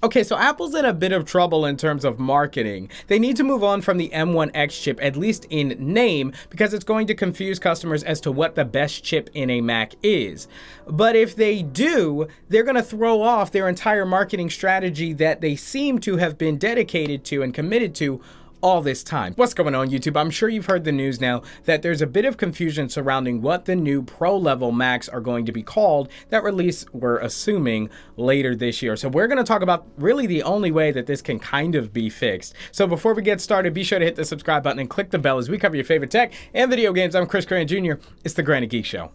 Okay, so Apple's in a bit of trouble in terms of marketing. They need to move on from the M1X chip, at least in name, because it's going to confuse customers as to what the best chip in a Mac is. But if they do, they're going to throw off their entire marketing strategy that they seem to have been dedicated to and committed to all this time. What's going on, YouTube? I'm sure you've heard the news now that there's a bit of confusion surrounding what the new Pro level Macs are going to be called that release we're assuming later this year. So we're going to talk about really the only way that this can kind of be fixed. So before we get started, be sure to hit the subscribe button and click the bell as we cover your favorite tech and video games. I'm Chris Cran Jr. It's the Granny Geek Show.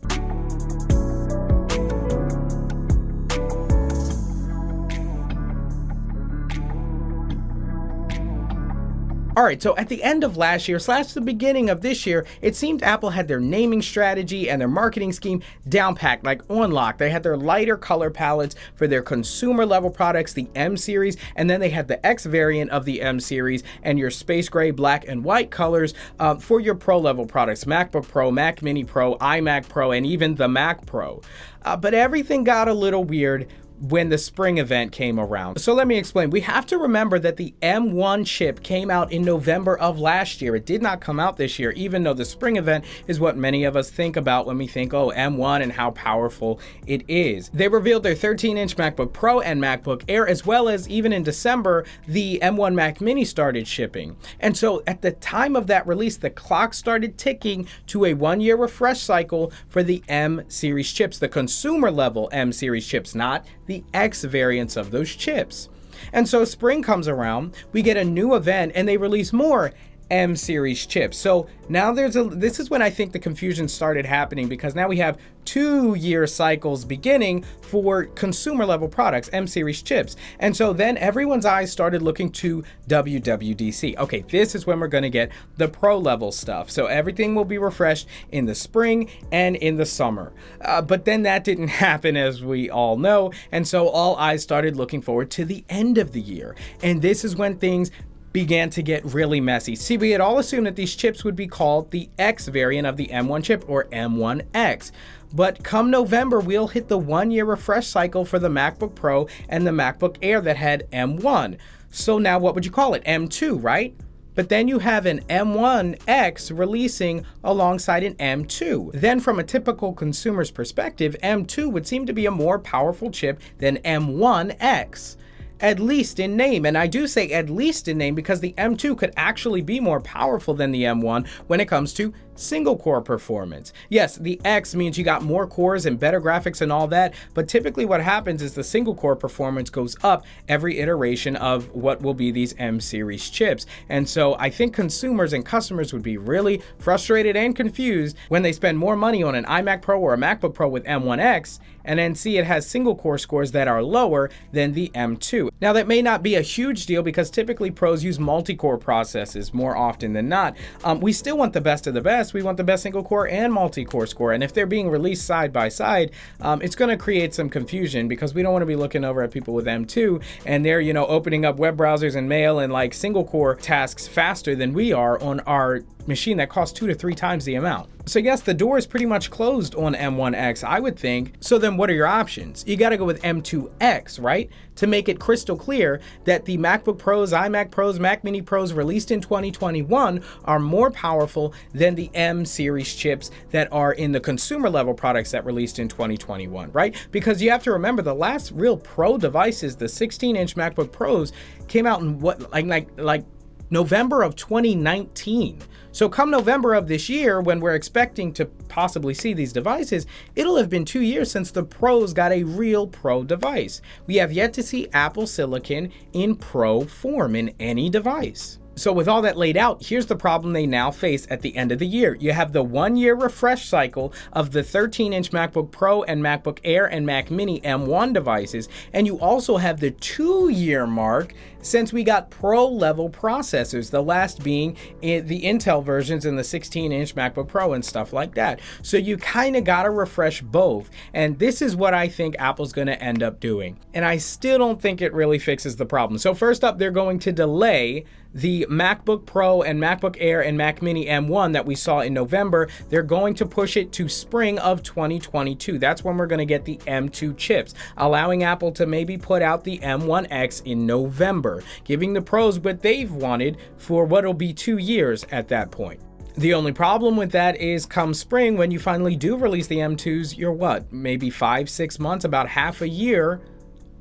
All right, so at the end of last year / the beginning of this year, it seemed Apple had their naming strategy and their marketing scheme down packed, like on lock. They had their lighter color palettes for their consumer level products, the M series, and then they had the X variant of the M series and your space gray, black, and white colors for your Pro level products, MacBook Pro, Mac Mini Pro, iMac Pro, and even the Mac Pro. But everything got a little weird when the spring event came around. So let me explain. We have to remember that the M1 chip came out in November of last year. It did not come out this year, even though the spring event is what many of us think about when we think, oh, M1 and how powerful it is. They revealed their 13-inch MacBook Pro and MacBook Air, as well as even in December, the M1 Mac Mini started shipping. And so at the time of that release, the clock started ticking to a 1-year refresh cycle for the M series chips, the consumer level M series chips, not the X variants of those chips. And so spring comes around, we get a new event, and they release more M series chips. So now this is when I think the confusion started happening, because now we have 2-year cycles beginning for consumer level products, M series chips. And so then everyone's eyes started looking to WWDC. Okay, this is when we're going to get the Pro level stuff. So everything will be refreshed in the spring and in the summer. But then that didn't happen, as we all know. And so all eyes started looking forward to the end of the year. And this is when things began to get really messy. See, we had all assumed that these chips would be called the X variant of the M1 chip, or M1X. But come November, we'll hit the 1-year refresh cycle for the MacBook Pro and the MacBook Air that had M1. So now what would you call it? M2, right? But then you have an M1X releasing alongside an M2. Then from a typical consumer's perspective, M2 would seem to be a more powerful chip than M1X. At least in name. And I do say at least in name because the M2 could actually be more powerful than the M1 when it comes to single core performance. Yes, the X means you got more cores and better graphics and all that, but typically what happens is the single core performance goes up every iteration of what will be these M series chips. And so I think consumers and customers would be really frustrated and confused when they spend more money on an iMac Pro or a MacBook Pro with M1X and then see it has single core scores that are lower than the M2. Now that may not be a huge deal because typically pros use multi-core processes more often than not. We still want the best of the best. We want the best single core and multi-core score. And if they're being released side by side, it's going to create some confusion because we don't want to be looking over at people with M2 and they're, opening up web browsers and mail and like single core tasks faster than we are on our machine that costs 2 to 3 times the amount. So yes, the door is pretty much closed on M1X, I would think. So then what are your options? You got to go with M2X, right? To make it crystal clear that the MacBook Pros, iMac Pros, Mac Mini Pros released in 2021 are more powerful than the M series chips that are in the consumer level products that released in 2021, right? Because you have to remember the last real Pro devices, the 16-inch MacBook Pros, came out in what, like November of 2019. So come November of this year, when we're expecting to possibly see these devices, it'll have been 2 years since the Pros got a real Pro device. We have yet to see Apple Silicon in Pro form in any device. So with all that laid out, here's the problem they now face at the end of the year. You have the 1-year refresh cycle of the 13-inch MacBook Pro and MacBook Air and Mac Mini M1 devices, and you also have the 2-year mark since we got Pro level processors, the last being the Intel versions in the 16-inch MacBook Pro and stuff like that. So you kind of gotta refresh both, and this is what I think Apple's gonna end up doing. And I still don't think it really fixes the problem. So first up, they're going to delay the MacBook Pro and MacBook Air and Mac Mini M1 that we saw in November. They're going to push it to spring of 2022. That's when we're going to get the M2 chips, allowing Apple to maybe put out the M1X in November, giving the pros what they've wanted for what'll be 2 years at that point. The only problem with that is come spring, when you finally do release the M2s, you're what, maybe 5-6 months, about half a year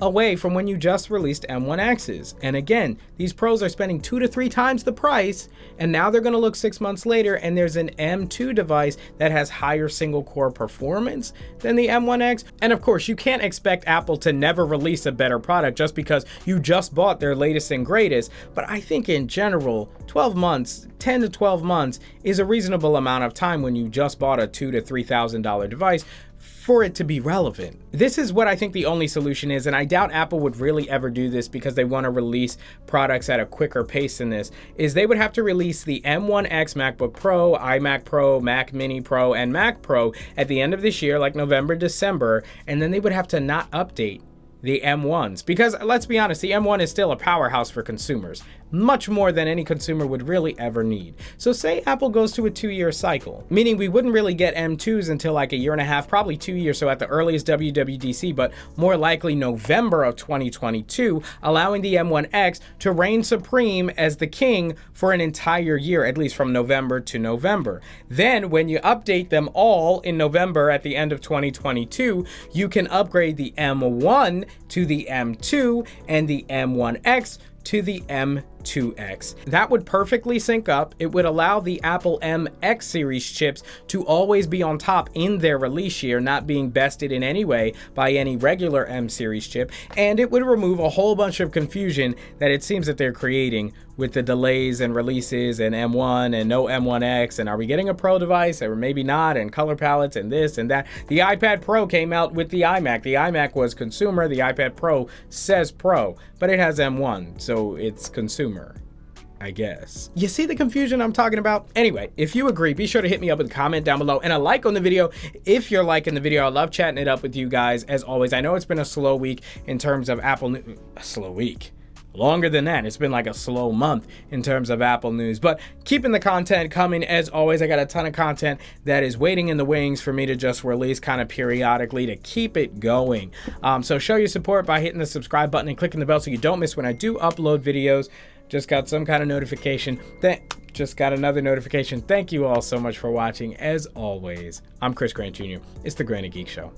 away from when you just released M1Xs. And again, these pros are spending 2 to 3 times the price, and now they're going to look 6 months later and there's an M2 device that has higher single core performance than the M1X. And of course, you can't expect Apple to never release a better product just because you just bought their latest and greatest. But I think in general, 12 months, 10 to 12 months is a reasonable amount of time when you just bought a $2,000 to $3,000 device for it to be relevant. This is what I think the only solution is, and I doubt Apple would really ever do this because they want to release products at a quicker pace than this, is they would have to release the M1X MacBook Pro, iMac Pro, Mac Mini Pro, and Mac Pro at the end of this year, like November, December, and then they would have to not update the M1s, because let's be honest, the M1 is still a powerhouse for consumers, much more than any consumer would really ever need. So say Apple goes to a 2-year cycle, meaning we wouldn't really get M2s until like a year and a half, probably 2 years, so at the earliest WWDC, but more likely November of 2022, allowing the M1X to reign supreme as the king for an entire year, at least from November to November. Then when you update them all in November at the end of 2022, you can upgrade the M1 to the M2 and the M1X to the M2X. That would perfectly sync up. It would allow the Apple M1X series chips to always be on top in their release year, not being bested in any way by any regular M series chip, and it would remove a whole bunch of confusion that it seems that they're creating with the delays and releases and M1 and no M1X, and are we getting a Pro device or maybe not, and color palettes and this and that. The iPad Pro came out with the iMac. The iMac was consumer, the iPad Pro says Pro, but it has M1, so it's consumer, I guess. You see the confusion I'm talking about? Anyway, if you agree, be sure to hit me up with a comment down below and a like on the video if you're liking the video. I love chatting it up with you guys as always. I know it's been a slow week in terms of Apple news. A slow week. Longer than that, it's been like a slow month in terms of Apple news, but keeping the content coming as always. I got a ton of content that is waiting in the wings for me to just release kind of periodically to keep it going. So show your support by hitting the subscribe button and clicking the bell so you don't miss when I do upload videos. Just got some kind of notification. Just got another notification. Thank you all so much for watching. As always, I'm Chris Grant Jr. It's the Granny Geek Show.